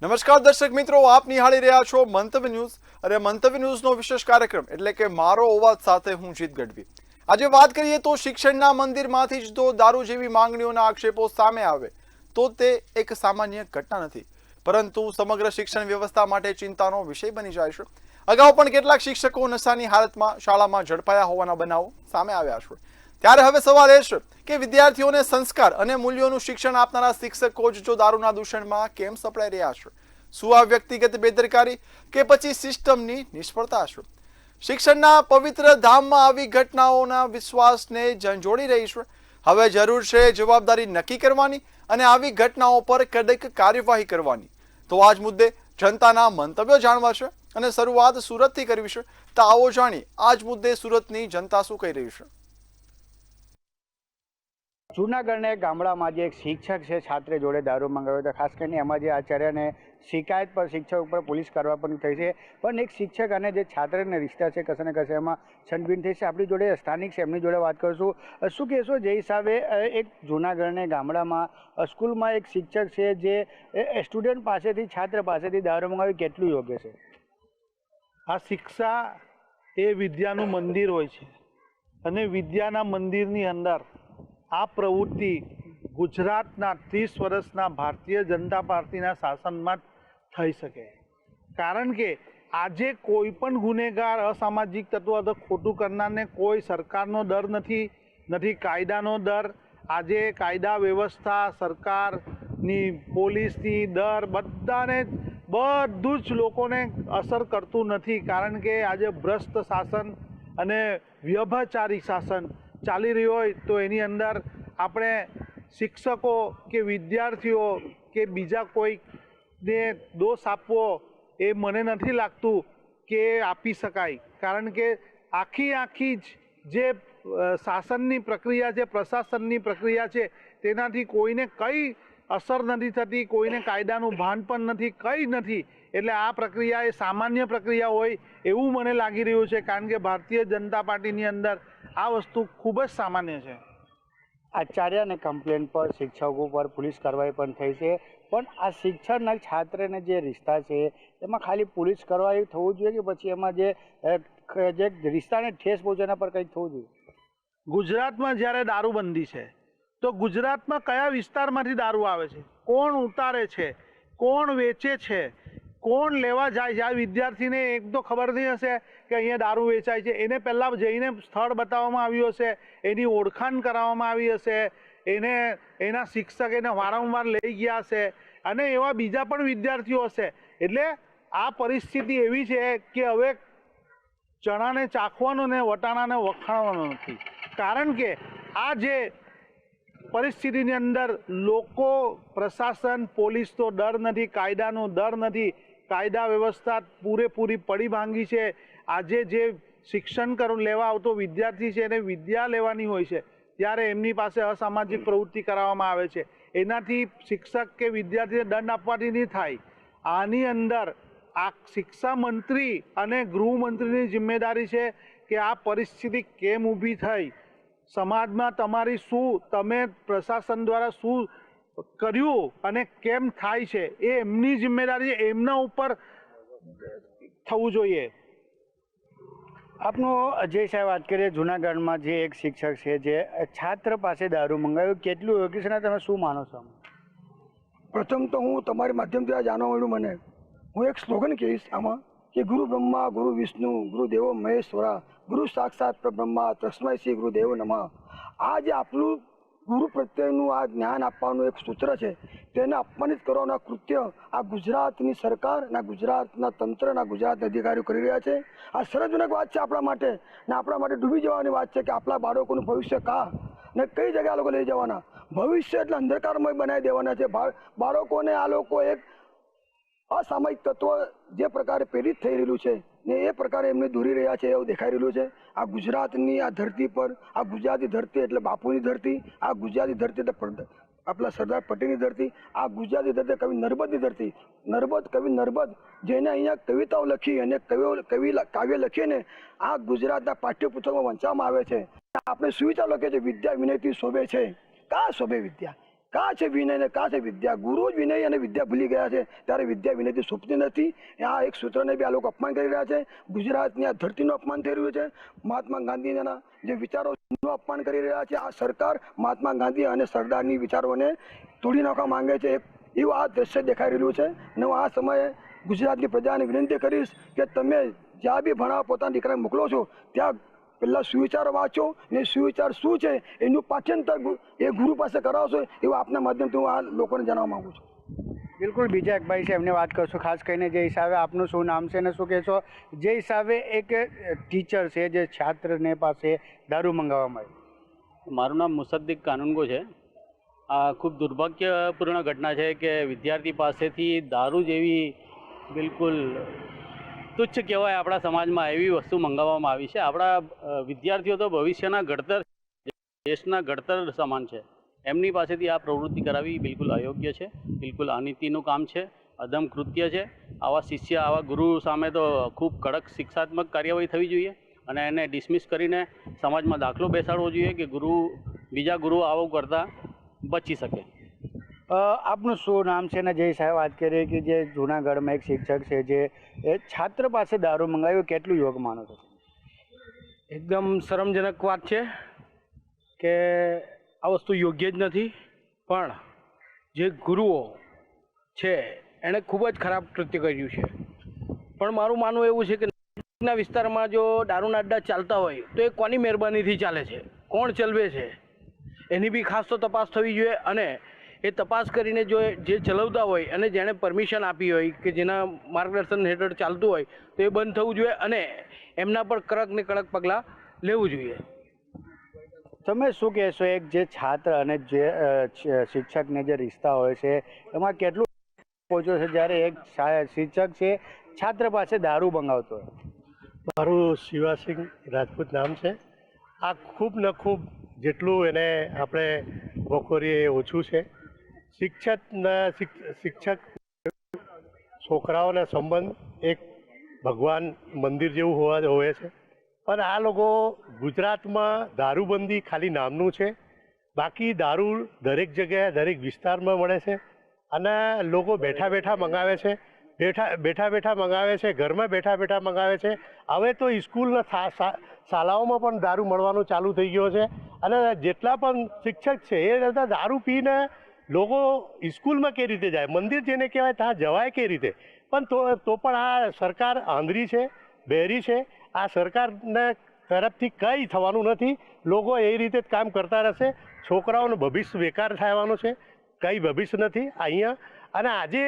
નમસ્કાર દર્શક મિત્રો, આપ નિહાળી રહ્યા છો મંતવ્ય ન્યૂઝ અને મંતવ્ય ન્યૂઝનો વિશેષ કાર્યક્રમ એટલે કે મારો અવાજ સાથે હું જીત ગઢવી। આજે વાત કરીએ તો શિક્ષણના મંદિરમાંથી જ તો દારૂ જેવી માંગણીઓના આક્ષેપો સામે આવે તો તે એક સામાન્ય ઘટના નથી, પરંતુ સમગ્ર શિક્ષણ વ્યવસ્થા માટે ચિંતાનો વિષય બની જાય છે। અગાઉ પણ કેટલાક શિક્ષકો નશાની હાલતમાં શાળામાં ઝડપાયા હોવાના બનાવો સામે આવ્યા છે। ત્યારે હવે સવાલ એ છે કે વિદ્યાર્થીઓને સંસ્કાર અને મૂલ્યોનું શિક્ષણ આપનારા શિક્ષકો જ જો દારૂના દૂષણમાં કેમ સપડાઈ રહ્યા છે? શું આ વ્યક્તિગત બેદરકારી કે પછી સિસ્ટમની નિષ્ફળતા છે? શિક્ષણના પવિત્ર ધામમાં આવી ઘટનાઓના વિશ્વાસને ઝંઝોડી રહી છે। હવે જરૂર છે જવાબદારી નક્કી કરવાની અને આવી ઘટનાઓ પર કડક કાર્યવાહી કરવાની। તો આજ મુદ્દે જનતાના મંતવ્યો જાણવા છે અને શરૂઆત સુરતથી કરવી છે, તો આવો જાણી આજ મુદ્દે સુરતની જનતા શું કહી રહી છે। જૂનાગઢના એક ગામડામાં જે એક શિક્ષક છે, છાત્રે જોડે દારૂ મંગાવ્યો હતો। ખાસ કરીને એમાં જે આચાર્યને શિકાયત પર શિક્ષક ઉપર પોલીસ કાર્યવાહી પણ થઈ છે, પણ એક શિક્ષક અને જે છાત્રને રિશ્તા છે કશે ને કશે એમાં છનબીન થઈ છે। આપણી જોડે સ્થાનિક છે, એમની જોડે વાત કરીશું। શું કહેશો જે હિસાબે એક જૂનાગઢના ગામડામાં સ્કૂલમાં એક શિક્ષક છે જે સ્ટુડન્ટ પાસેથી છાત્ર પાસેથી દારૂ મંગાવી, કેટલું યોગ્ય છે? આ શિક્ષા એ વિદ્યાનું મંદિર હોય છે અને વિદ્યાના મંદિરની અંદર આ પ્રવૃત્તિ ગુજરાતના 30 વર્ષના ભારતીય જનતા પાર્ટીના શાસનમાં થઈ શકે, કારણ કે આજે કોઈ પણ ગુનેગાર, અસામાજિક તત્વ અથવા ખોટું કરનારને કોઈ સરકારનો ડર નથી કાયદાનો ડર। આજે કાયદા વ્યવસ્થા, સરકારની પોલીસની ડર બધું જ લોકોને અસર કરતું નથી, કારણ કે આજે ભ્રષ્ટ શાસન અને વ્યભચારી શાસન ચાલી રહ્યું હોય તો એની અંદર આપણે શિક્ષકો કે વિદ્યાર્થીઓ કે બીજા કોઈને દોષ આપવો એ મને નથી લાગતું કે આપી શકાય, કારણ કે આખી જ જે શાસનની પ્રક્રિયા છે, પ્રશાસનની પ્રક્રિયા છે, તેનાથી કોઈને કંઈ અસર નથી થતી, કોઈને કાયદાનું ભાન પણ નથી, કંઈ નથી। એટલે આ પ્રક્રિયા એ સામાન્ય પ્રક્રિયા હોય એવું મને લાગી રહ્યું છે, કારણ કે ભારતીય જનતા પાર્ટીની અંદર આ વસ્તુ ખૂબ જ સામાન્ય છે। આચાર્યને કમ્પ્લેન પર શિક્ષકો પર પોલીસ કાર્યવાહી પણ થઈ છે, પણ આ શિક્ષણના છાત્રને જે રિશ્તા છે એમાં ખાલી પોલીસ કાર્યવાહી થવું જોઈએ કે પછી એમાં જે રિશ્તાને ઠેસ પહોંચે એના પર કંઈક થવું જોઈએ? ગુજરાતમાં જ્યારે દારૂબંધી છે તો ગુજરાતમાં કયા વિસ્તારમાંથી દારૂ આવે છે, કોણ ઉતારે છે, કોણ વેચે છે, કોણ લેવા જાય છે? આ વિદ્યાર્થીને એક તો ખબર નહીં હશે કે અહીંયા દારૂ વેચાય છે, એને પહેલાં જઈને સ્થળ બતાવવામાં આવ્યું હશે, એની ઓળખાણ કરાવવામાં આવી હશે, એના શિક્ષક એને વારંવાર લઈ ગયા હશે અને એવા બીજા પણ વિદ્યાર્થીઓ હશે। એટલે આ પરિસ્થિતિ એવી છે કે હવે ચણાને ચાખવાનો ને વટાણાને વખાણવાનો નથી, કારણ કે આ જે પરિસ્થિતિની અંદર લોકો, પ્રશાસન, પોલીસનો ડર નથી, કાયદાનો ડર નથી, કાયદા વ્યવસ્થા પૂરેપૂરી પડી ભાંગી છે। આજે જે શિક્ષણ લેવા આવતો વિદ્યાર્થી છે એને વિદ્યા લેવાની હોય છે, ત્યારે એમની પાસે અસામાજિક પ્રવૃત્તિ કરાવવામાં આવે છે, એનાથી શિક્ષક કે વિદ્યાર્થીને દંડ આપવાથી નહીં થાય। આની અંદર આ શિક્ષા મંત્રી અને ગૃહમંત્રીની જિમ્મેદારી છે કે આ પરિસ્થિતિ કેમ ઊભી થઈ, સમાજમાં તમારી શું, તમે પ્રશાસન દ્વારા શું કર્યું અને કેમ થાય છે, એ એમની જિમ્મેદારી છે, એમના ઉપર થવું જોઈએ। આપનો અજય સાહેબ વાત કરીએ, જૂનાગઢમાં જે એક શિક્ષક છે જે છાત્ર પાસે દારૂ મંગાવ્યું, કેટલું યોગ્ય છે ને તમે શું માનો છો? પ્રથમ તો હું તમારી માધ્યમથી આ જાણવા મળ્યું મને, હું એક સ્લોગન કહીશ આમાં કે ગુરુ બ્રહ્મા ગુરુ વિષ્ણુ ગુરુદેવો મહેશ્વરા ગુરુ સાક્ષાત બ્રહ્મા તસ્મૈ શ્રી ગુરુદેવ નમઃ। આ જે આપણું ગુરુ પ્રત્યેનું આ જ્ઞાન આપવાનું એક સૂત્ર છે, તેને અપમાનિત કરવાનું કૃત્ય આ ગુજરાતની સરકાર, ગુજરાતના તંત્ર, ગુજરાતના અધિકારીઓ કરી રહ્યા છે। આ શરમજનક વાત છે આપણા માટે, ને આપણા માટે ડૂબી જવાની વાત છે કે આપણા બાળકોનું ભવિષ્ય ને કઈ જગ્યાએ આ લોકો લઈ જવાના? ભવિષ્ય એટલે અંધકારમય બનાવી દેવાના છે બાળકોને। આ લોકો એક અસામાજિક તત્વો જે પ્રકારે પ્રેરિત થઈ રહેલું છે ને એ પ્રકારે એમને દોરી રહ્યા છે એવું દેખાઈ રહેલું છે। આ ગુજરાતની આ ધરતી પર, આ ગુજરાતી ધરતી એટલે બાપુની ધરતી, આ ગુજરાતી ધરતી એટલે આપણા સરદાર પટેલની ધરતી, આ ગુજરાતી ધરતી કવિ નર્મદની ધરતી, કવિ નર્મદ જેને અહીંયા કવિતાઓ લખી અને કાવ્ય લખીને આ ગુજરાતના પાઠ્યપુસ્તકોમાં વંચાવવામાં આવે છે। આપણે સુવિચાર લખીએ છીએ વિદ્યા વિનયથી શોભે છે, કા શોભે વિદ્યા? કાં છે વિનય ને કાં છે વિદ્યા? ગુરુ જ વિનય અને વિદ્યા ભૂલી ગયા છે, ત્યારે વિદ્યા વિનયથી સુપતી નથી. આ એક સૂત્રને બી આ લોકો અપમાન કરી રહ્યા છે. ગુજરાતની આ ધરતીનું અપમાન થઈ રહ્યું છે. મહાત્મા ગાંધીના જે વિચારોનું અપમાન કરી રહ્યા છે. આ સરકાર મહાત્મા ગાંધી અને સરદારની વિચારોને તોડી નાખવા માંગે છે. એવું આ દ્રશ્ય દેખાઈ રહ્યું છે. અને હું આ સમયે ગુજરાતની પ્રજાને વિનંતી કરીશ કે તમે જ્યાં બી ભણાવવા પોતાના દીકરાને મોકલો છો ત્યાં પહેલાં સુવિચારો વાંચો ને સુવિચાર શું છે એનું પાઠ્યંતર એ ગુરુ પાસે કરાવશો, એવું આપના માધ્યમથી હું આ લોકોને જણાવવા માગું છું. બિલકુલ, બીજા એક ભાઈ છે એમને વાત કરશું. ખાસ કરીને જે હિસાબે આપનું શું નામ છે અને શું કહેશો? જે હિસાબે એક ટીચર છે જે છાત્રને પાસે દારૂ મંગાવવામાં આવી. મારું નામ મુસદ્દીક કાનૂનગો છે. આ ખૂબ દુર્ભાગ્યપૂર્ણ ઘટના છે કે વિદ્યાર્થી પાસેથી દારૂ જેવી બિલકુલ તુચ્છ કહેવાય આપણા સમાજમાં એવી વસ્તુ મંગાવવામાં આવી છે. આપણા વિદ્યાર્થીઓ તો ભવિષ્યના ઘડતર, દેશના ઘડતર સમાન છે. એમની પાસેથી આ પ્રવૃત્તિ કરાવી બિલકુલ અયોગ્ય છે, બિલકુલ અનીતિનું કામ છે, અધમ કૃત્ય છે. આવા શિષ્ય, આવા ગુરુ સામે તો ખૂબ કડક શિક્ષાત્મક કાર્યવાહી થવી જોઈએ અને એને ડિસમિસ કરીને સમાજમાં દાખલો બેસાડવો જોઈએ કે બીજા ગુરુઓ આવું કરતાં બચી શકે. આપનું શું નામ છે અને જે સાહેબ વાત કરીએ કે જે જૂનાગઢમાં એક શિક્ષક છે જે છાત્ર પાસે દારૂ મંગાવ્યો, કેટલું યોગ માનો છો? એકદમ શરમજનક વાત છે કે આ વસ્તુ યોગ્ય જ નથી. પણ જે ગુરુઓ છે એણે ખૂબ જ ખરાબ કૃત્ય કર્યું છે. પણ મારું માનવું એવું છે કે નજીકના વિસ્તારમાં જો દારૂના અડ્ડા ચાલતા હોય તો એ કોની મહેરબાનીથી ચાલે છે, કોણ ચલાવે છે, એની બી ખાસ તો તપાસ થવી જોઈએ. અને એ તપાસ કરીને જો જે ચલાવતા હોય અને જેણે પરમિશન આપી હોય કે જેના માર્ગદર્શન હેઠળ ચાલતું હોય તો એ બંધ થવું જોઈએ અને એમના પર કડક ને કડક પગલાં લેવું જોઈએ. તમે શું કહેશો? એક જે છાત્ર અને જે શિક્ષકને જે રિશ્તા હોય છે એમાં કેટલું પહોંચ્યો છે જ્યારે એક શિક્ષક છે છાત્ર પાસે દારૂ મંગાવતો હોય? મારું શિવાસિંહ રાજપૂત નામ છે. આ ખૂબ ને ખૂબ જેટલું એને આપણે વખોરીએ એ ઓછું છે. શિક્ષક છોકરાઓના સંબંધ એક ભગવાન મંદિર જેવું હોય છે. પણ આ લોકો ગુજરાતમાં દારૂબંધી ખાલી નામનું છે. બાકી દારૂ દરેક જગ્યાએ દરેક વિસ્તારમાં મળે છે અને લોકો બેઠા બેઠા મંગાવે છે, બેઠા મંગાવે છે, ઘરમાં બેઠા મંગાવે છે. હવે તો સ્કૂલના શાળાઓમાં પણ દારૂ મળવાનું ચાલુ થઈ ગયો છે અને જેટલા પણ શિક્ષક છે એ બધા દારૂ પીને લોકો સ્કૂલમાં કઈ રીતે જાય, મંદિર જેને કહેવાય ત્યાં જવાય કઈ રીતે? પણ તો પણ આ સરકાર આંધળી છે, બહેરી છે. આ સરકારને તરફથી કંઈ થવાનું નથી. લોકો એ રીતે જ કામ કરતા રહેશે. છોકરાઓનું ભવિષ્ય બેકાર થવાનું છે, કંઈ ભવિષ્ય નથી અહીંયા. અને આજે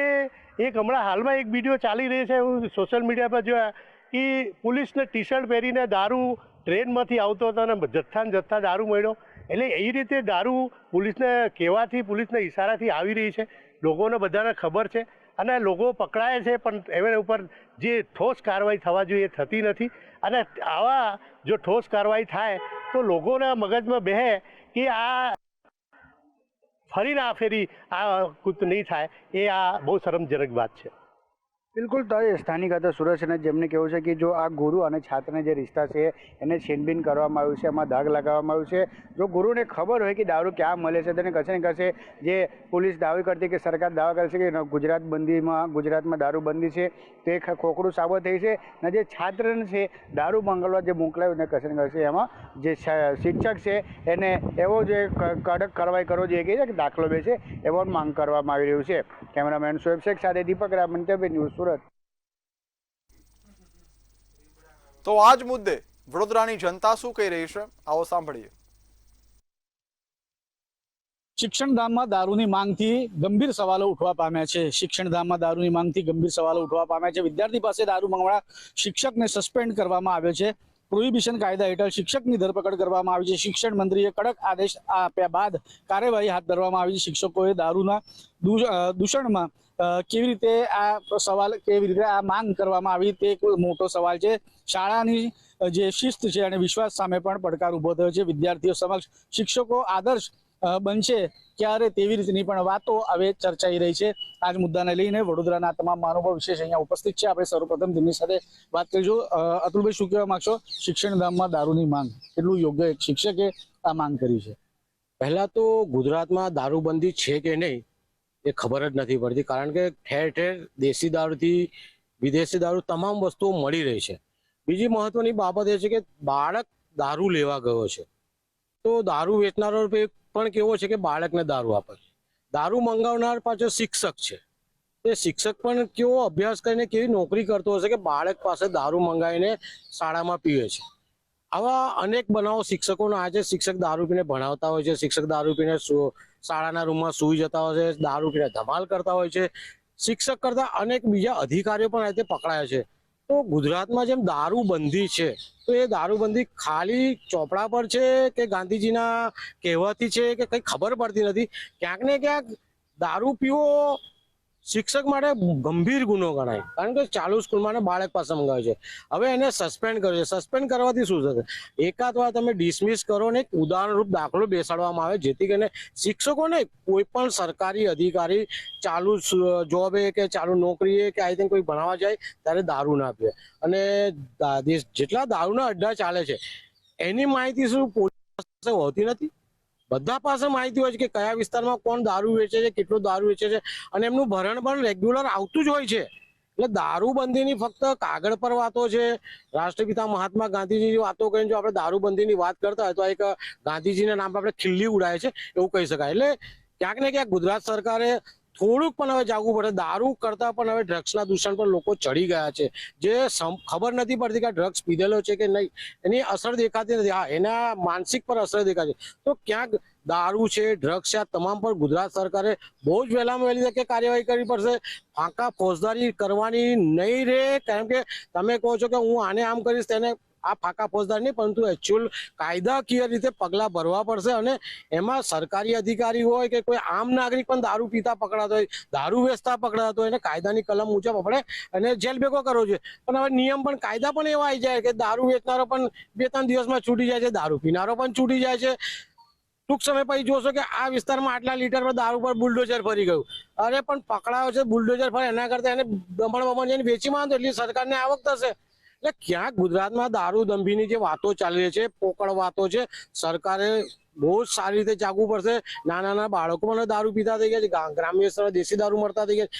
એક હમણાં હાલમાં એક વિડીયો ચાલી રહી છે, હું સોશિયલ મીડિયા પર જોયા કે પોલીસને ટી શર્ટ પહેરીને દારૂ ટ્રેનમાંથી આવતો હતો અને જથ્થા દારૂ મળ્યો. એટલે એ રીતે દારૂ પોલીસને કહેવાથી, પોલીસના ઈશારાથી આવી રહી છે. લોકોને બધાને ખબર છે અને લોકો પકડાય છે પણ એના ઉપર જે ઠોસ કાર્યવાહી થવા જોઈએ એ થતી નથી. અને આવા જો ઠોસ કાર્યવાહી થાય તો લોકોના મગજમાં બેહે કે આ ફરીને આ ફેરી આ કૃત્ય નહીં થાય. એ આ બહુ શરમજનક વાત છે. બિલકુલ, તો સ્થાનિક હતા સુરતને જેમને કહેવું છે કે જો આ ગુરુ અને છાત્રને જે રિશ્તા છે એને છીનબીન કરવામાં આવ્યું છે, એમાં દાગ લગાવવામાં આવ્યું છે. જો ગુરુને ખબર હોય કે દારૂ ક્યાં મળે છે તેને કશે ને કશે જે પોલીસ દાવી કરતી કે સરકાર દાવા કરે છે કે ગુજરાતમાં દારૂબંધી છે તે ખોખરું સાબત થઈ છે. અને જે છાત્રને છે દારૂ મંગાવવા જે મોકલાયું ને કશે ને કશે એમાં જે શિક્ષક છે એને એવો જે કડક કાર્યવાહી કરવો જોઈએ કે દાખલો બેસે એવો માંગ કરવામાં આવી રહ્યું છે. કેમેરામેન શોએબ શેખ સાથે દીપક રામ, મંતવ્ય ન્યૂઝ, સુરત. તો આ જ મુદ્દે વડોદરાની જનતા શું કહી રહી છે, આવો સાંભળીએ. શિક્ષણધામમાં દારૂની માંગથી ગંભીર સવાલો ઉઠવા પામ્યા છે. શિક્ષણધામમાં દારૂની માંગથી ગંભીર સવાલો ઉઠવા પામ્યા છે. વિદ્યાર્થી પાસે દારૂ મંગાવનાર શિક્ષકને સસ્પેન્ડ કરવામાં આવ્યો છે. પ્રોહિબિશન કાયદા હેઠળ શિક્ષકની ધરપકડ કરવામાં આવી છે. શિક્ષણ મંત્રીએ કડક આદેશ આપ્યા બાદ કાર્યવાહી હાથ ધરવામાં આવી છે. શિક્ષકોએ દારૂના દૂષણમાં કેવી રીતે આ માંગ કરવામાં આવી તે એક મોટો સવાલ છે. શાળાની જે શિસ્ત છે અને વિશ્વાસ સામે પણ પડકાર ઉભો થયો છે. વિદ્યાર્થીઓ સમક્ષ શિક્ષકો આદર્શ બનશે ક્યારે તેવી રીતની પણ વાતો હવે ચર્ચાઈ રહી છે. આ જ મુદ્દાને લઈને વડોદરાના તમામ મહાનુભાવ વિશેષ અહીંયા ઉપસ્થિત છે. આપણે સર્વપ્રથમ તેમની સાથે વાત કરીશું. અતુલભાઈ, શું કહેવા માંગશો? શિક્ષણધામમાં દારૂની માંગ, કેટલું યોગ્ય એક શિક્ષકે આ માંગ કરી છે? પહેલાં તો ગુજરાતમાં દારૂબંધી છે કે નહીં એ ખબર જ નથી પડતી, કારણ કે ઠેર ઠેર દેશી દારૂથી વિદેશી દારૂ તમામ વસ્તુઓ મળી રહી છે. બીજી મહત્વની બાબત એ છે કે બાળક દારૂ લેવા ગયો છે તો દારૂ વેચનારો પણ કેવો છે કે બાળકને દારૂ આપે છે. દારૂ મંગાવનાર પાછો શિક્ષક છે. એ શિક્ષક પણ કેવો અભ્યાસ કરીને કેવી નોકરી કરતો હશે કે બાળક પાસે દારૂ મંગાવીને શાળામાં પીવે છે. આવા અનેક બનાવો શિક્ષકોના આજે શિક્ષક દારૂ પીને ભણાવતા હોય છે, શિક્ષક દારૂ પીને શાળાના રૂમમાં સૂઈ જતા હોય છે, દારૂ પીને ધમાલ કરતા હોય છે. શિક્ષક કરતા અનેક બીજા અધિકારીઓ પણ આજે પકડાયા છે. તો ગુજરાતમાં જેમ દારૂબંધી છે તો એ દારૂબંધી ખાલી ચોપડા પર છે કે ગાંધીજીના કહેવાથી છે કે કંઈ ખબર પડતી નથી. ક્યાંક ને ક્યાંક દારૂ પીવો શિક્ષક માટે ગંભીર ગુનો ગણાય, કારણ કે ચાલુ સ્કૂલમાં બાળક પાસે મંગાવે છે. હવે એને સસ્પેન્ડ કર્યો છે. સસ્પેન્ડ કરવાથી શું થશે? એકાદ વાર તમે ડિસમિસ કરો ને ઉદાહરણરૂપ દાખલો બેસાડવામાં આવે જેથી કરીને શિક્ષકોને કોઈ પણ સરકારી અધિકારી ચાલુ જોબે કે ચાલુ નોકરીએ કે આઈ થિંક કોઈ ભણાવવા જાય ત્યારે દારૂ ના પીએ. અને જેટલા દારૂના અડ્ડા ચાલે છે એની માહિતી શું પોલીસ પાસે હોતી નથી? બધા પાસે માહિતી હોય છે કે કયા વિસ્તારમાં કોણ દારૂ વેચે છે, કેટલો દારૂ વેચે છે, અને એમનું ભરણ પણ રેગ્યુલર આવતું જ હોય છે. એટલે દારૂબંધીની ફક્ત કાગળ પર વાતો છે. રાષ્ટ્રપિતા મહાત્મા ગાંધીજીની વાતો કરીને જો આપણે દારૂબંધીની વાત કરતા હોય તો એક ગાંધીજીના નામ પર આપણે ખીલ્લી ઉડાય છે એવું કહી શકાય. એટલે ક્યાંક ને ક્યાંક ગુજરાત સરકારે થોડુંક પણ હવે જાગવું પડે. દારૂ કરતા પણ હવે ડ્રગ્સના દૂષણ પર લોકો ચડી ગયા છે. જે ખબર નથી પડતી કે ડ્રગ્સ પીધેલો છે કે નહીં, એની અસર દેખાતી નથી. હા, એના માનસિક પર અસર દેખાય છે. તો ક્યાંક દારૂ છે, ડ્રગ્સ છે, આ તમામ પર ગુજરાત સરકારે બહુ જ વહેલામાં વહેલી તકે કાર્યવાહી કરવી પડશે. ફાંકા ફોજદારી કરવાની નહીં રહે, કારણ કે તમે કહો છો કે હું આને આમ કરીશ તેને આ ફાંકા ફોજદારી નહીં, પરંતુ એકચ્યુઅલ કાયદાકીય રીતે પગલાં ભરવા પડશે. અને એમાં સરકારી અધિકારી હોય કે કોઈ આમ નાગરિક પણ દારૂ પીતા પકડાતો હોય, દારૂ વેચતા પકડાતો હોય, એને કાયદાની કલમ મુજબ આપણે એને જેલ ભેગો કરવો જોઈએ. પણ હવે નિયમ પણ કાયદા પણ એવા આવી જાય કે દારૂ વેચનારો પણ 2-3 દિવસમાં છૂટી જાય છે, દારૂ પીનારો પણ છૂટી જાય છે. ટૂંક સમય પછી જોશો કે આ વિસ્તારમાં આટલા લીટર પર દારૂ પર બુલડોઝર ફરી ગયું. અરે પણ પકડાયો છે બુલડોઝર ફરે, એના કરતા એને દમણ જઈને વેચી માંગો એટલી સરકારને આવક થશે. એટલે ક્યાંક ગુજરાતમાં દારૂ દંભીની જે વાતો ચાલી રહી છે, પોકળ વાતો છે, સરકારે બહુ જ સારી રીતે જાગવું પડશે. નાના બાળકો પણ દારૂ પીતા થઈ ગયા છે, ગ્રામ્ય વિસ્તારમાં દેશી દારૂ મળતા થઈ ગયા,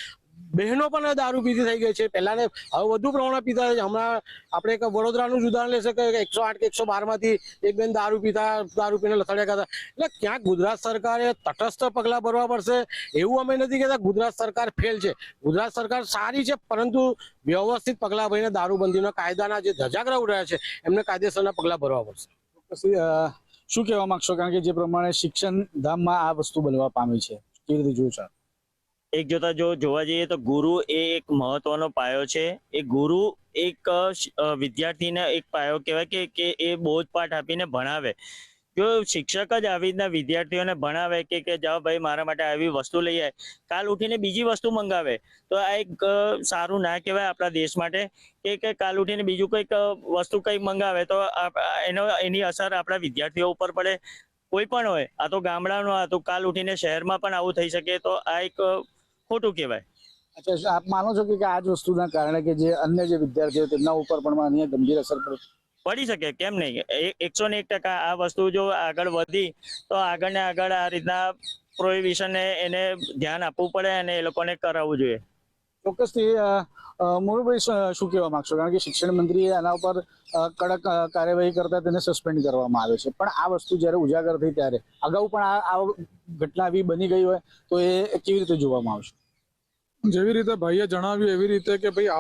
બહેનો પણ દારૂ પીતી થઈ ગઈ છે. પહેલા ને હવે વધુ પ્રમાણમાં પીતા થાય છે. હમણાં આપણે એક વડોદરાનું જ ઉદાહરણ લેશે કે 108 કે 112 માંથી એક બેન દારૂ પીને લથડ્યા કરતા. એટલે ક્યાંક ગુજરાત સરકારે તટસ્થ પગલાં ભરવા પડશે. એવું અમે નથી કહેતા ગુજરાત સરકાર ફેલ છે, ગુજરાત સરકાર સારી છે, પરંતુ વ્યવસ્થિત પગલાં ભરીને દારૂબંધીના કાયદાના જે ધજાગરા ઉડાયા છે એમને કાયદેસરના પગલાં ભરવા પડશે. પછી શું કહેવા માંગશો, કારણ કે જે પ્રમાણે શિક્ષણ ધામમાં આ વસ્તુ બનવા પામી છે, કેવી રીતે જોયું છે? એક જોતા જોવા જઈએ તો ગુરુ એ એક મહત્વનો પાયો છે. એ ગુરુ એક વિદ્યાર્થીને એક પાયો કહેવાય કે એ બોધપાઠ આપીને ભણાવે. જો શિક્ષક જ આવી રીતના વિદ્યાર્થીઓને ભણાવે કે જાઓ ભાઈ મારા માટે આવી વસ્તુ લઈ આવે, કાલ ઉઠીને બીજી વસ્તુ મંગાવે, તો આ એક સારું ના કહેવાય આપણા દેશ માટે. કે કાલ ઉઠીને બીજું કંઈક વસ્તુ કંઈક મંગાવે તો એની અસર આપણા વિદ્યાર્થીઓ ઉપર પડે. કોઈ પણ હોય, આ તો ગામડાનો, આ તો કાલ ઉઠીને શહેરમાં પણ આવું થઈ શકે, તો આ એક ખોટું કહેવાય. અચ્છા, આપ માનો છો કે આ જ વસ્તુના કારણે કે જે અન્ય જે વિદ્યાર્થીઓ તેમના ઉપર પણ અન્ય ગંભીર અસર પડી શકે? કેમ નહીં? 101% આ વસ્તુ જો આગળ વધી તો આગળ ને આગળ આ રીતના પ્રોહિબિશન એને ધ્યાન આપવું પડે અને એ લોકોને કરાવવું જોઈએ. ચોક્કસથી. મોરુભાઈ, શું કહેવા માંગશો? કારણ કે શિક્ષણ મંત્રીએ આના ઉપર કડક કાર્યવાહી કરતા તેને સસ્પેન્ડ કરવામાં આવે છે, પણ આ વસ્તુ જ્યારે ઉજાગર થઈ ત્યારે અગાઉ પણ આ ઘટના એવી બની ગઈ હોય તો એ કેવી રીતે જોવામાં આવશે? જેવી રીતે ભાઈએ જણાવ્યું એવી રીતે કે ભાઈ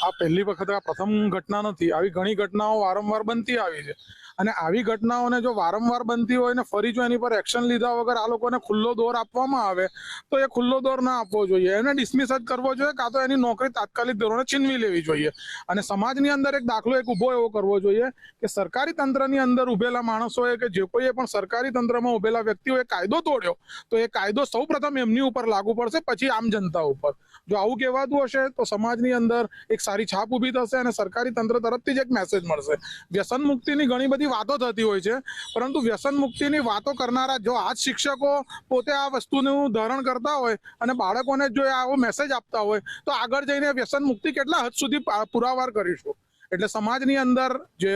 આ પહેલી વખત આ પ્રથમ ઘટના નથી. આવી ઘણી ઘટનાઓ વારંવાર બનતી આવી છે, અને આવી ઘટનાઓને જો વારંવાર બનતી હોય ને ફરી જો એની પર એક્શન લીધા વગર આ લોકોને ખુલ્લો દોર આપવામાં આવે તો એ ખુલ્લો દોર ના આપવો જોઈએ, એને ડિસમિસ જ કરવો જોઈએ, કાં તો એની નોકરી તાત્કાલિક ધોરણે છીનવી લેવી જોઈએ. અને સમાજની અંદર એક દાખલો એક ઊભો એવો કરવો જોઈએ કે સરકારી તંત્રની અંદર ઉભેલા માણસોએ કે જે કોઈએ પણ સરકારી તંત્રમાં ઉભેલા વ્યક્તિઓએ કાયદો તોડ્યો તો એ કાયદો સૌ પ્રથમ એમની ઉપર લાગુ પડશે, પછી આમ જનતા ઉપર. જો આવું કહેવાતું હશે તો સમાજની અંદર એક સારી છાપ ઊભી થશે અને સરકારી તંત્ર તરફથી જ એક મેસેજ મળશે. વ્યસન મુક્તિની ઘણી બધી વાતો થતી હોય છે, પરંતુ વ્યસન મુક્તિની વાતો કરનારા જો આ જ શિક્ષકો પોતે આ વસ્તુનું ધારણ કરતા હોય અને બાળકોને જો આવો મેસેજ આપતા હોય તો આગળ જઈને વ્યસન મુક્તિ કેટલા હદ સુધી પુરાવાર કરીશું. એટલે સમાજની અંદર જે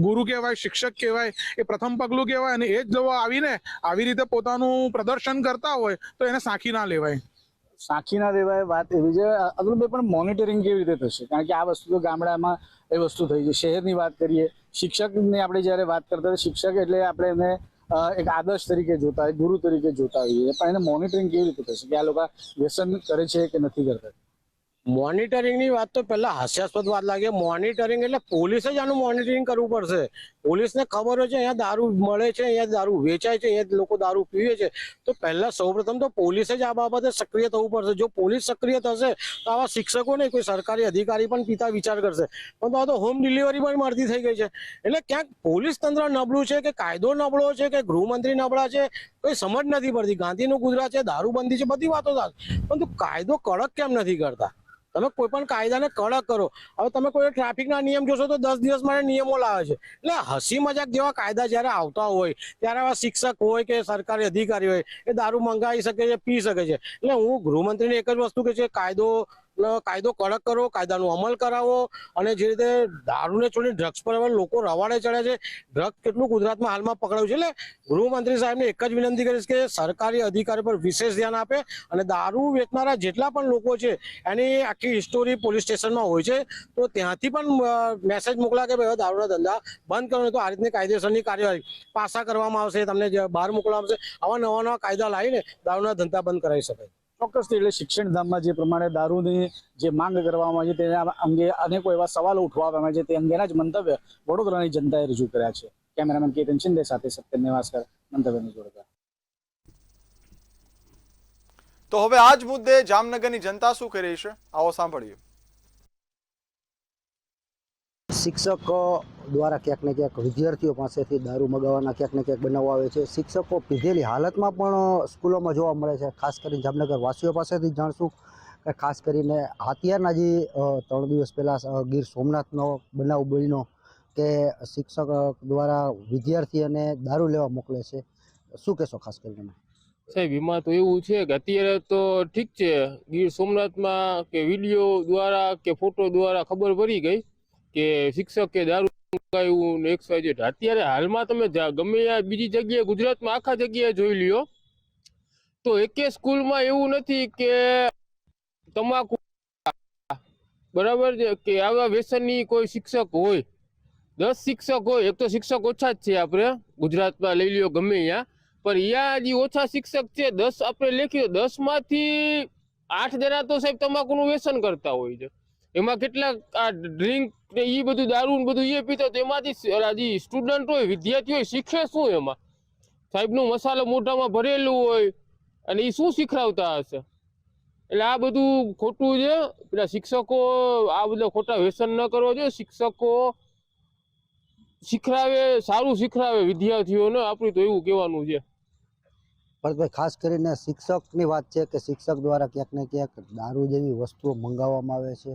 ગુરુ કહેવાય, શિક્ષક કહેવાય, એ પ્રથમ પગલું કહેવાય. અને એ જ જો આવીને આવી રીતે પોતાનું પ્રદર્શન કરતા હોય તો એને સાંખી ના લેવાય. સાંખી ના દેવાય વાત એવી છે. અતુલભાઈ, પણ મોનિટરિંગ કેવી રીતે થશે? કારણ કે આ વસ્તુ તો ગામડામાં એ વસ્તુ થઈ છે. શહેરની વાત કરીએ, શિક્ષકની આપણે જ્યારે વાત કરતા હતા, શિક્ષક એટલે આપણે એને એક આદર્શ તરીકે જોતા હોય, ગુરુ તરીકે જોતા હોઈએ, પણ એને મોનિટરિંગ કેવી રીતે થશે કે આ લોકો વ્યસન કરે છે કે નથી કરતા? મોનિટરિંગની વાત તો પહેલા હાસ્યાસ્પદ વાત લાગે. મોનિટરિંગ એટલે પોલીસે જ આનું મોનિટરિંગ કરવું પડશે. પોલીસને ખબર હોય છે અહીંયા દારૂ મળે છે, અહીંયા દારૂ વેચાય છે, અહીંયા લોકો દારૂ પીવે છે, તો પહેલા સૌપ્રથમ તો પોલીસે જ આ બાબતે સક્રિય થવું પડશે. જો પોલીસ સક્રિય થશે તો આવા શિક્ષકો નહીં, કોઈ સરકારી અધિકારી પણ પિતા વિચાર કરશે. પણ આ તો હોમ ડિલિવરી પણ મળતી થઈ ગઈ છે. એટલે ક્યાંક પોલીસ તંત્ર નબળું છે કે કાયદો નબળો છે કે ગૃહમંત્રી નબળા છે, કોઈ સમજ નથી પડતી. ગાંધીનું ગુજરાત છે, દારૂબંધી છે, બધી વાતો થાય, પરંતુ કાયદો કડક કેમ નથી કરતા? તમે કોઈ પણ કાયદાને કડક કરો. હવે તમે કોઈ ટ્રાફિકના નિયમ જોશો તો 10 દિવસ માટે નિયમો લાવે છે. એટલે હસી મજાક જેવા કાયદા જ્યારે આવતા હોય ત્યારે આવા શિક્ષક હોય કે સરકારી અધિકારી હોય એ દારૂ મંગાવી શકે છે, પી શકે છે. એટલે હું ગૃહમંત્રીને એક જ વસ્તુ કે છે, કાયદો કડક કરો, કાયદાનો અમલ કરાવો. અને જે રીતે દારૂને છોડી ડ્રગ્સ પર હવે લોકો રવાડે ચડે છે, ડ્રગ્સ કેટલું ગુજરાતમાં હાલમાં પકડાયું છે. એટલે ગૃહમંત્રી સાહેબને એક જ વિનંતી કરીશ કે સરકારી અધિકારી પર વિશેષ ધ્યાન આપે અને દારૂ વેચનારા જેટલા પણ લોકો છે એની આખી હિસ્ટોરી પોલીસ સ્ટેશનમાં હોય છે તો ત્યાંથી પણ મેસેજ મોકલા કે ભાઈ દારૂના ધંધા બંધ કરો, તો આ રીતની કાયદેસરની કાર્યવાહી પાસા કરવામાં આવશે, તમને બહાર મોકલવામાં આવશે. આવા નવા કાયદા લાવીને દારૂના ધંધા બંધ કરાવી શકાય. ચોક્કસથી. એટલે શિક્ષણધામમાં જે પ્રમાણે દારૂની જે માંગ કરવામાં આવી છે તેના અંગે અનેકો એવા સવાલો ઉઠવામાં આવ્યા છે. તે અંગેના જ મંતવ્ય વડોદરાની જનતાએ રજૂ કર્યા છે. કેમેરામેન કેતન શિંદે સાથે સત્યન નેવાસકર, મંતવ્યની જોડતા. તો હવે આ જ મુદ્દે જામનગરની જનતા શું કરી છે, આવો સાંભળીએ. શિક્ષકો દ્વારા ક્યાંક ને ક્યાંક વિદ્યાર્થીઓ પાસેથી દારૂ મગાવવાના ક્યાંક ને ક્યાંક બનાવો આવે છે. શિક્ષકો પીધેલી હાલતમાં પણ સ્કૂલોમાં જોવા મળે છે. ખાસ કરીને જામનગર વાસીઓ પાસેથી જાણશું કે ખાસ કરીને અત્યારના જે 3 દિવસ પહેલાં ગીર સોમનાથનો બનાવ બન્યો કે શિક્ષક દ્વારા વિદ્યાર્થીઓને દારૂ લેવા મોકલે છે. શું કહેશો ખાસ કરીને? સાહેબ, એમાં તો એવું છે કે અત્યારે તો ઠીક છે, ગીર સોમનાથમાં કે વિડીયો દ્વારા કે ફોટો દ્વારા ખબર પડી ગઈ કે શિક્ષકે દારૂ મંગાવ્યું ને XYZ. અત્યારે હાલમાં તમે ગમે બીજી જગ્યાએ ગુજરાતમાં આખા જગ્યાએ જોઈ લ્યો તો એકે સ્કૂલમાં એવું નથી કે તમાકુ બરાબર છે કે આવા વ્યસનની કોઈ શિક્ષક હોય. 10 શિક્ષક હોય, એક તો શિક્ષક ઓછા જ છે આપણે ગુજરાતમાં લઈ લ્યો ગમે ત્યાં, પણ અહીંયા જે ઓછા શિક્ષક છે 10 આપણે લેખી 10 માંથી 8 જણા તો સાહેબ તમાકુનું વ્યસન કરતા હોય છે. એમાં કેટલાક આ ડ્રિંક ને એ બધું દારૂ ને બધું એ પીતો, તો એમાંથી જે સ્ટુડન્ટ હોય, વિદ્યાર્થી હોય, શીખે શું? એમાં સાહેબનું મસાલો મોઢામાં ભરેલું હોય અને એ શું શીખડાવતા હશે? એટલે આ બધું ખોટું છે. પેલા શિક્ષકો આ બધા ખોટા વ્યસન ન કરવો જોઈએ. શિક્ષકો શીખડાવે, સારું શીખડાવે વિદ્યાર્થીઓને, આપણું તો એવું કહેવાનું છે. ભરતભાઈ, ખાસ કરીને શિક્ષકની વાત છે કે શિક્ષક દ્વારા ક્યાંક ને ક્યાંક દારૂ જેવી વસ્તુઓ મંગાવવામાં આવે છે.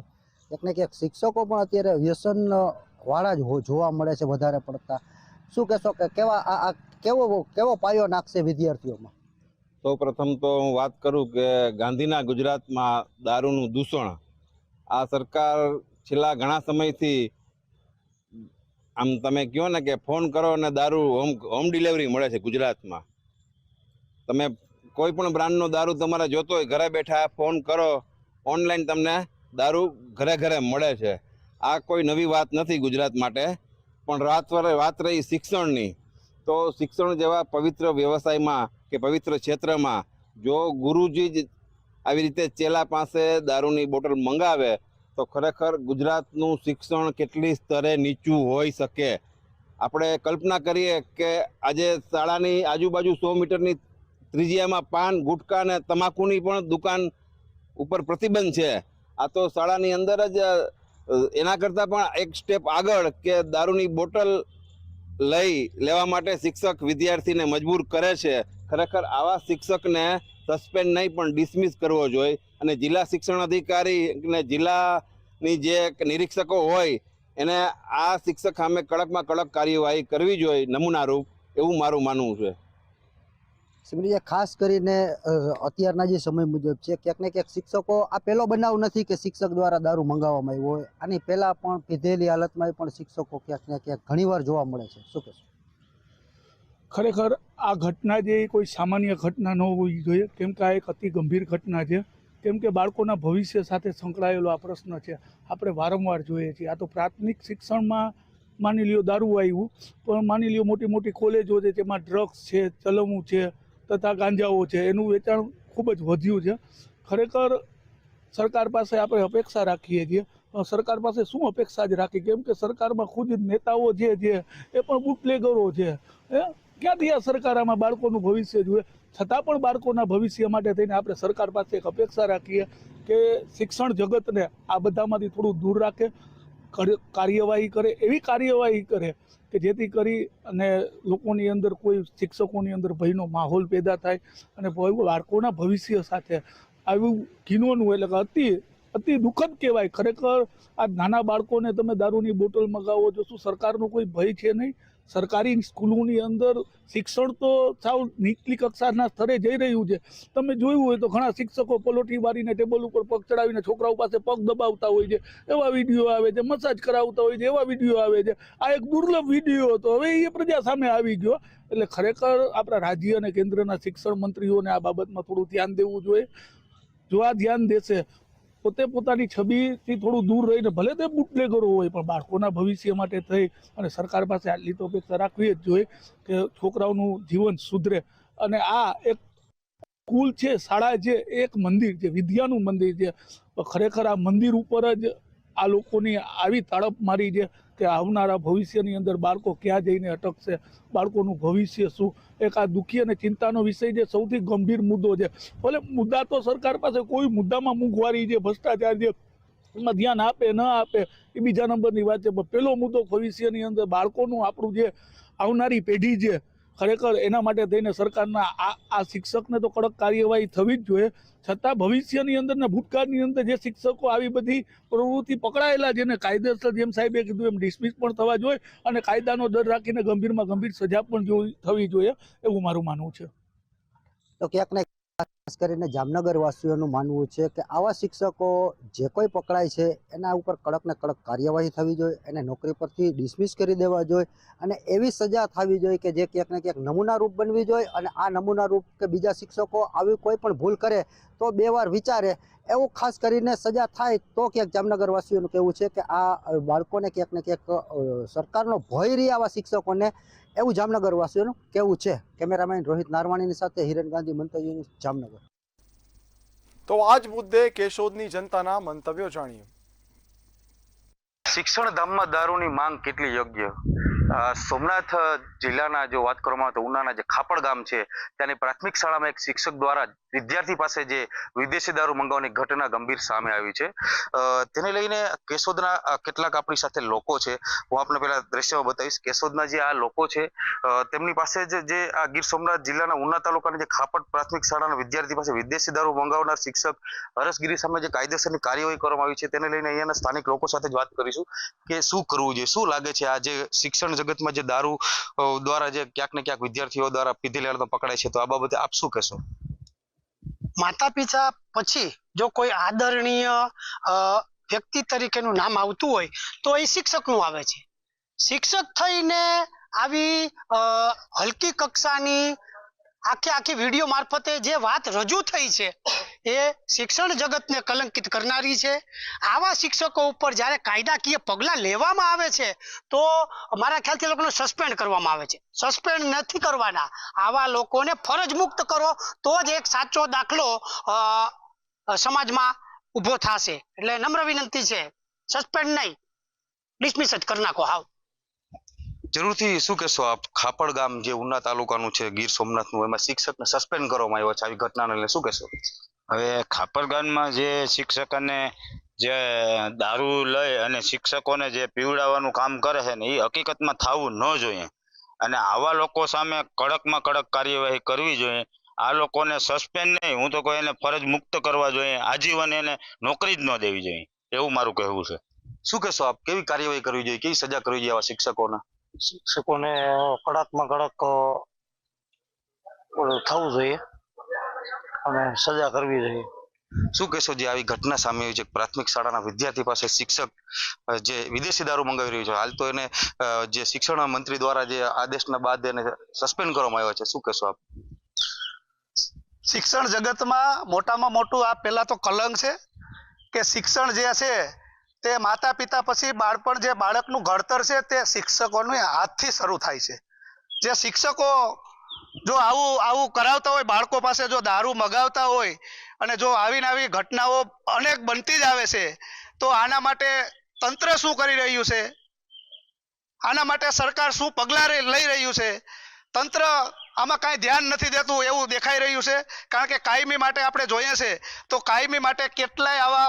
ક્યાંક ને ક્યાંક શિક્ષકો પણ અત્યારે વ્યસન વાળા જ જોવા મળે છે વધારે પડતા. શું કહેશો કે કેવો પાયો નાખશે વિદ્યાર્થીઓમાં? સૌ પ્રથમ તો હું વાત કરું કે ગાંધીના ગુજરાતમાં દારૂનું દૂષણ આ સરકાર છેલ્લા ઘણા સમયથી, આમ તમે કહો ને કે ફોન કરો અને દારૂ હોમ ડિલિવરી મળે છે ગુજરાતમાં. તમે કોઈ પણ બ્રાન્ડનો દારૂ તમારે જોતો હોય, ઘરે બેઠા ફોન કરો, ઓનલાઈન તમને દારૂ ઘરે મળે છે. આ કોઈ નવી વાત નથી ગુજરાત માટે. પણ વાત રહી શિક્ષણની, તો શિક્ષણ જેવા પવિત્ર વ્યવસાયમાં કે પવિત્ર ક્ષેત્રમાં જો ગુરુજી જ આવી રીતે ચેલા પાસે દારૂની બોટલ મંગાવે તો ખરેખર ગુજરાતનું શિક્ષણ કેટલી સ્તરે નીચું હોઈ શકે. આપણે કલ્પના કરીએ કે આજે શાળાની આજુબાજુ 100 મીટરની ત્રિજ્યામાં પાન, ગુટકા અને તમાકુની પણ દુકાન ઉપર પ્રતિબંધ છે. આ તો શાળાની અંદર જ. એના કરતાં પણ એક સ્ટેપ આગળ કે દારૂની બોટલ લેવા માટે શિક્ષક વિદ્યાર્થીને મજબૂર કરે છે. ખરેખર આવા શિક્ષકને સસ્પેન્ડ નહીં પણ ડિસમિસ કરવો જોઈએ. અને જિલ્લા શિક્ષણ અધિકારી અને જિલ્લાની જે નિરીક્ષકો હોય એને આ શિક્ષક સામે કડકમાં કડક કાર્યવાહી કરવી જોઈએ, નમૂનારૂપ, એવું મારું માનવું છે. સ્મૃતિજી, ખાસ કરીને અત્યારના જે સમય મુજબ છે, ક્યાંક ને ક્યાંક શિક્ષકો આ પહેલો બનાવ નથી કે શિક્ષક દ્વારા દારૂ મંગાવવામાં આવ્યો હોય. આની પહેલાં પણ પીધેલી હાલતમાં પણ શિક્ષકો ક્યાંક ને ક્યાંક ઘણીવાર જોવા મળે છે. શું કહેશો? ખરેખર આ ઘટના જે કોઈ સામાન્ય ઘટના ન હોવી જોઈએ, કેમ કે આ એક અતિ ગંભીર ઘટના છે. કેમ કે બાળકોના ભવિષ્ય સાથે સંકળાયેલો આ પ્રશ્ન છે. આપણે વારંવાર જોઈએ છીએ. આ તો પ્રાથમિક શિક્ષણમાં માની લ્યો દારૂ આવ્યું, પણ માની લ્યો મોટી મોટી કોલેજો છે, જેમાં ડ્રગ્સ છે, ચલમું છે તથા ગાંજાઓ છે, એનું વેચાણ ખૂબ જ વધ્યું છે. ખરેખર સરકાર પાસે આપણે અપેક્ષા રાખીએ છીએ. સરકાર પાસે શું અપેક્ષા જ રાખી, કેમ કે સરકારમાં ખુદ નેતાઓ જે છે એ પણ બુટલેગરો છે. ક્યાંથી આ સરકાર આમાં બાળકોનું ભવિષ્ય જુએ? છતાં પણ બાળકોના ભવિષ્ય માટે થઈને આપણે સરકાર પાસે એક અપેક્ષા રાખીએ કે શિક્ષણ જગતને આ બધામાંથી થોડું દૂર રાખે, કાર્યવાહી કરે, એવી કાર્યવાહી કરે કે જેથી કરી અને લોકોની અંદર કોઈ શિક્ષકોની અંદર ભયનો માહોલ પેદા થાય અને બાળકોના ભવિષ્ય સાથે આવું ઘીનોનું એટલે કે અતિ દુઃખદ કહેવાય. ખરેખર આ નાના બાળકોને તમે દારૂની બોટલ મગાવો છો, શું સરકારનો કોઈ ભય છે નહીં? સરકારી સ્કૂલોની અંદર શિક્ષણ તો સાવ નીચલી કક્ષાના સ્તરે જઈ રહ્યું છે. તમે જોયું હોય તો ઘણા શિક્ષકો પલોઠી મારીને ટેબલ ઉપર પગ ચડાવીને છોકરાઓ પાસે પગ દબાવતા હોય છે, એવા વિડીયો આવે છે. મસાજ કરાવતા હોય છે, એવા વિડીયો આવે છે. આ એક દુર્લભ વિડીયો હતો, હવે એ પ્રજા સામે આવી ગયો. એટલે ખરેખર આપણા રાજ્ય અને કેન્દ્રના શિક્ષણ મંત્રીઓને આ બાબતમાં થોડું ધ્યાન દેવું જોઈએ. જો આ ધ્યાન દેશે, પોતે પોતાની છબીથી થોડું દૂર રહીને, ભલે તે બુટલેગરો હોય, પણ બાળકોના ભવિષ્ય માટે થઈ અને સરકાર પાસે આટલી તો અપેક્ષા રાખવી જ જોઈએ કે છોકરાઓનું જીવન સુધરે. અને આ એક સ્કૂલ છે, શાળા છે, એક મંદિર છે, વિદ્યાનું મંદિર છે. ખરેખર આ મંદિર ઉપર જ આ લોકોની આવી તાળપ મારી છે કે આવનારા ભવિષ્યની અંદર બાળકો ક્યાં જઈને અટકશે, બાળકોનું ભવિષ્ય શું. એક આ દુઃખી અને ચિંતાનો વિષય છે, સૌથી ગંભીર મુદ્દો છે. ભલે મુદ્દા તો સરકાર પાસે કોઈ મુદ્દામાં મોંઘવારી છે, ભ્રષ્ટાચાર છે, એમાં ધ્યાન આપે ન આપે એ બીજા નંબરની વાત છે. પણ પહેલો મુદ્દો ભવિષ્યની અંદર બાળકોનું, આપણું જે આવનારી પેઢી છે, ખરેખર એના માટે થઈને સરકારના આ શિક્ષકને તો કડક કાર્યવાહી થવી જ જોઈએ. છતાં ભવિષ્યની અંદર ને ભૂતકાળની અંદર જે શિક્ષકો આવી બધી પ્રવૃત્તિ પકડાયેલા છે ને કાયદેસર, જેમ સાહેબે કીધું એમ ડિસમિસ પણ થવા જોઈએ અને કાયદાનો દર રાખીને ગંભીરમાં ગંભીર સજા પણ થવી જોઈએ, એવું મારું માનવું છે. તો ક્યાંક ને ખાસ કરીને જામનગર વાસીઓનું માનવું છે કે આવા શિક્ષકો જે કોઈ પકડાય છે એના ઉપર કડક ને કડક કાર્યવાહી થવી જોઈએ, એને નોકરી પરથી ડિસમિસ કરી દેવા જોઈએ અને એવી સજા થવી જોઈએ કે જે ક્યાંક ને ક્યાંક નમૂનારૂપ બનવી જોઈએ. અને આ નમૂનારૂપ કે બીજા શિક્ષકો આવી કોઈ પણ ભૂલ કરે તો બે વાર વિચારે, એવું ખાસ કરીને સજા થાય તો ક્યાંક જામનગર વાસીઓનું કહેવું છે કે આ બાળકોને ક્યાંક ને ક્યાંક સરકારનો ભય રહી આવા શિક્ષકોને, એવું જામનગર વાસીઓનું કહેવું છે. કેમેરામેન રોહિત નારવાણીની સાથે હિરેન ગાંધી, મંતવ્ય ન્યૂઝ, જામનગર. તો આ જ મુદ્દે કેશોદની જનતાના મંતવ્યો જાણીએ. શિક્ષણ ધામમાં દારૂની માંગ કેટલી યોગ્ય? સોમનાથ જિલ્લાના જો વાત કરવામાં આવે તો ઉનાના જે ખાપડ ગામ છે ત્યાંની પ્રાથમિક શાળામાં એક શિક્ષક દ્વારા વિદ્યાર્થી પાસે જે વિદેશી દારૂ મંગાવવાની ઘટના ગંભીર સામે આવી છે. તેને લઈને કેશોદના કેટલાક આપણી સાથે લોકો છે, હું આપણે પહેલા દ્રશ્યમાં બતાવીશ. કેશોદના જે આ લોકો છે તેમની પાસે જે આ ગીર સોમનાથ જિલ્લાના ઉના તાલુકાની જે ખાપડ પ્રાથમિક શાળાના વિદ્યાર્થી પાસે વિદેશી દારૂ મંગાવનાર શિક્ષક હરસગીરી સામે જે કાયદેસરની કાર્યવાહી કરવામાં આવી છે તેને લઈને અહીંયાના સ્થાનિક લોકો સાથે જ વાત કરીશું કે શું કરવું જોઈએ, શું લાગે છે આ જે શિક્ષણ જગતમાં જે દારૂ દ્વારા જે ક્યાંક ને ક્યાંક વિદ્યાર્થીઓ દ્વારા પીધેલી હાલતમાં પકડાય છે, તો આ બાબતે આપ શું કહેશો? માતા પિતા પછી જો કોઈ આદરણીય વ્યક્તિ તરીકેનું નામ આવતું હોય તો એ શિક્ષકનું આવે છે. શિક્ષક થઈને આવી હલકી કક્ષાની આખી વિડીયો મારફતે જે વાત રજૂ થઈ છે એ શિક્ષણ જગતને કલંકિત કરનારી છે. આવા શિક્ષકો ઉપર જ્યારે કાયદાકીય પગલાં લેવામાં આવે છે તો મારા ખ્યાલથી લોકોને સસ્પેન્ડ કરવામાં આવે છે. સસ્પેન્ડ નથી કરવાના, આવા લોકોને ફરજ મુક્ત કરો તો જ એક સાચો દાખલો સમાજમાં ઊભો થશે. એટલે નમ્ર વિનંતી છે, સસ્પેન્ડ નહીં, ડિસમિસ જ કરી નાખો હાવ. જરૂરથી. શું કહેશો આપ? ખાપડ ગામ જે ઉના તાલુકાનું છે ગીર સોમનાથનું, એમાં શિક્ષકને સસ્પેન્ડ કરવામાં આવ્યો છે આવી ઘટનાને લઈને શું કહેશો? હવે ખાપડ ગામમાં જે શિક્ષકોને જે દારૂ લઈ અને શિક્ષકોને જે પીવડાવવાનું કામ કરે છે ને એ હકીકતમાં થવું ન જોઈએ અને આવા લોકો સામે કડકમાં કડક કાર્યવાહી કરવી જોઈએ. આ લોકોને સસ્પેન્ડ નહીં, હું તો કોઈ એને ફરજ મુક્ત કરવા જોઈએ, આજીવન એને નોકરી જ ન દેવી જોઈએ, એવું મારું કહેવું છે. શું કહેશો આપ? કેવી કાર્યવાહી કરવી જોઈએ, કેવી સજા કરવી જોઈએ આવા શિક્ષકોને? શિક્ષકોને કડકમાં કડક થવું જોઈએ અને સજા કરવી જોઈએ. શું કહેશો જે આવી ઘટના સામે આવી છે પ્રાથમિક શાળાના વિદ્યાર્થી પાસે શિક્ષક જે વિદેશી દારૂ મંગાવી રહ્યું છે, હાલ તો એને જે શિક્ષણ મંત્રી દ્વારા જે આદેશના બાદ એને સસ્પેન્ડ કરવામાં આવ્યો છે, શું કહેશો આપ? શિક્ષણ જગતમાં મોટામાં મોટું આ પહેલા તો કલંક છે કે શિક્ષણ જે છે તે માતા પિતા પછી બાળપણ જે બાળકનું ઘડતર છે તે શિક્ષકોને હાથથી શરૂ થાય છે. જે શિક્ષકો જો આવું કરાવતા હોય, બાળકો પાસે જો દારૂ મગાવતા હોય અને જો આવીને આવી ઘટનાઓ અનેક બનતી જ આવે છે, તો આના માટે તંત્ર શું કરી રહ્યું છે, આના માટે સરકાર શું પગલાં લઈ રહ્યું છે, તંત્ર આમાં કાંઈ ધ્યાન નથી દેતું એવું દેખાઈ રહ્યું છે. કારણ કે કાયમી માટે આપણે જોઈએ છે તો કાયમી માટે કેટલાય આવા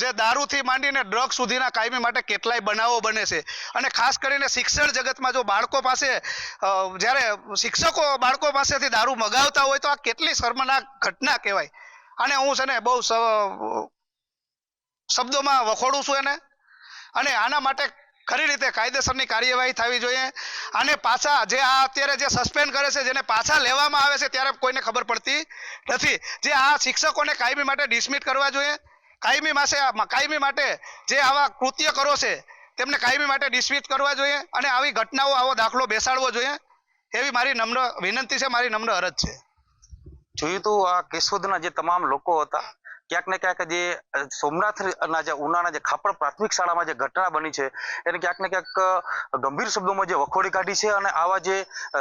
જે દારૂથી માંડીને ડ્રગ સુધીના કાયમી માટે કેટલાય બનાવો બને છે. અને ખાસ કરીને શિક્ષણ જગતમાં જો બાળકો પાસે જ્યારે શિક્ષકો બાળકો પાસેથી દારૂ મગાવતા હોય તો આ કેટલી શર્મનાક ઘટના કહેવાય. અને હું છે ને બહુ શબ્દોમાં વખોડું છું એને. અને આના માટે ખરી રીતે કાયદેસરની કાર્યવાહી થવી જોઈએ. અને પાછા જે આ અત્યારે જે સસ્પેન્ડ કરે છે, જેને પાછા લેવામાં આવે છે ત્યારે કોઈને ખબર પડતી નથી. જે આ શિક્ષકોને કાયમી માટે ડિસમિસ કરવા જોઈએ. કાયમી માટે જે આવા કૃત્ય કરો છે તેમને કાયમી માટે ડિસમિસ કરવા જોઈએ અને આવી ઘટનાઓ આવો દાખલો બેસાડવો જોઈએ એવી મારી નમ્ર વિનંતી છે, મારી નમ્ર અરજ છે. જોયું તો આ કેશોદના જે તમામ લોકો હતા, ક્યાંક ને ક્યાંક જે સોમનાથના જે ઉનાના જે ખાપડ પ્રાથમિક શાળામાં જે ઘટના બની છે એને ક્યાંક ને ક્યાંક ગંભીર શબ્દોમાં જે વખોડી કાઢી છે. અને આવા જે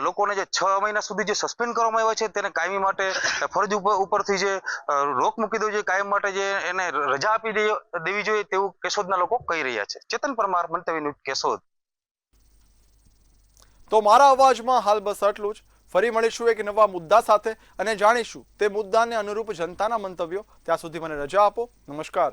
લોકોને જે 6 મહિના સુધી જે સસ્પેન્ડ કરવામાં આવ્યા છે તેને કાયમી માટે ફરજ ઉપરથી જે રોક મૂકી દેવી જોઈએ, કાયમ માટે જે એને રજા આપી દેવી જોઈએ તેવું કેશોદના લોકો કહી રહ્યા છે. ચેતન પરમાર, મંતવ્ય ન્યૂઝ, કેશોદ. તો મારા અવાજમાં હાલ બસ આટલું જ. ફરી મળીશું એક નવા મુદ્દા સાથે અને જાણીશું તે મુદ્દાને અનુરૂપ જનતાના મંતવ્યો. ત્યાં સુધી મને રજા આપો. નમસ્કાર.